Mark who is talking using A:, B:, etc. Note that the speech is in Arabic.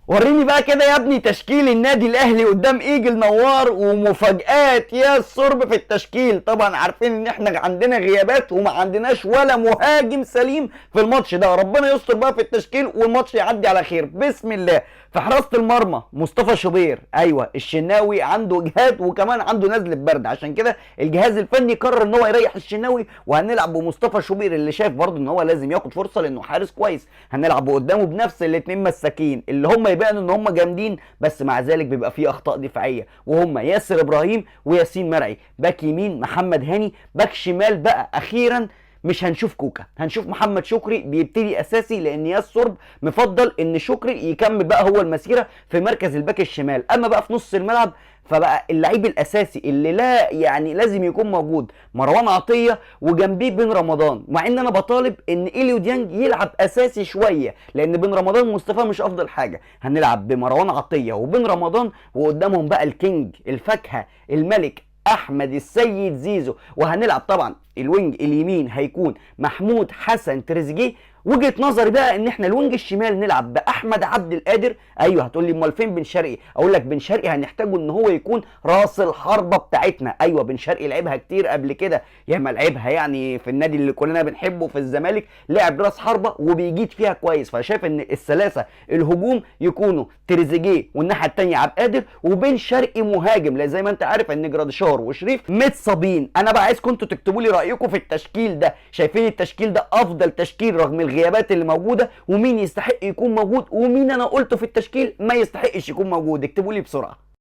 A: وريني بقى كده يا ابني تشكيل النادي الاهلي قدام ايجل نوار ومفاجآت يا الصرب في التشكيل. طبعا عارفين ان احنا عندنا غيابات وما عندناش ولا مهاجم سليم في الماتش ده. ربنا يستر بقى في التشكيل والماتش يعدي على خير بسم الله. في حراسة المرمى مصطفى شوبير، ايوه الشناوي عنده اجهاد وكمان عنده نزله برد، عشان كده الجهاز الفني قرر ان هو يريح الشناوي وهنلعب بمصطفى شوبير اللي شايف برضه ان هو لازم ياخد فرصه لانه حارس كويس. هنلعب قدامه بنفس الاثنين مساكين اللي هم يبانوا ان هم جامدين، بس مع ذلك بيبقى فيه اخطاء دفاعيه، وهم ياسر ابراهيم وياسين مرعي. باك يمين محمد هاني، باك شمال بقى اخيرا مش هنشوف كوكا، هنشوف محمد شكري بيبتدي اساسي، لان ياس صرب مفضل ان شكري يكمل بقى هو المسيره في مركز الباك الشمال. اما بقى في نص الملعب فبقى اللعيب الاساسي اللي لا يعني لازم يكون موجود مروان عطيه، وجنبيه بن رمضان، مع ان انا بطالب ان اليو ديانج يلعب اساسي شويه لان بن رمضان مصطفى مش افضل حاجه. هنلعب بمروان عطيه وبن رمضان، وقدامهم بقى الكينج الفاكهه الملك احمد السيد زيزو. وهنلعب طبعا الوينج اليمين هيكون محمود حسن تريزيجيه. وجهه نظري بقى ان احنا الوينج الشمال نلعب باحمد عبد القادر. ايوه هتقول لي امال فين بن شرقي؟ اقول لك بن شرقي هنحتاجه ان هو يكون راس الحربه بتاعتنا. ايوه بن شرقي لعبها كتير قبل كده، ياما لعبها يعني في النادي اللي كلنا بنحبه في الزمالك، لعب راس حربه وبيجيد فيها كويس. فشايف ان الثلاثه الهجوم يكونوا تريزيجيه والناحيه الثانيه عبد القادر وبن شرقي مهاجم، لان زي ما انت عارف ان جراديشار وشريف متصابين. انا بقى عايزكم انتوا تكتبوا لي رايكم في التشكيل ده، شايفين التشكيل ده افضل تشكيل رغم الغيابات اللي موجوده؟ ومين يستحق يكون موجود؟ ومين انا قلته في التشكيل ما يستحقش يكون موجود؟ اكتبوا لي بسرعه.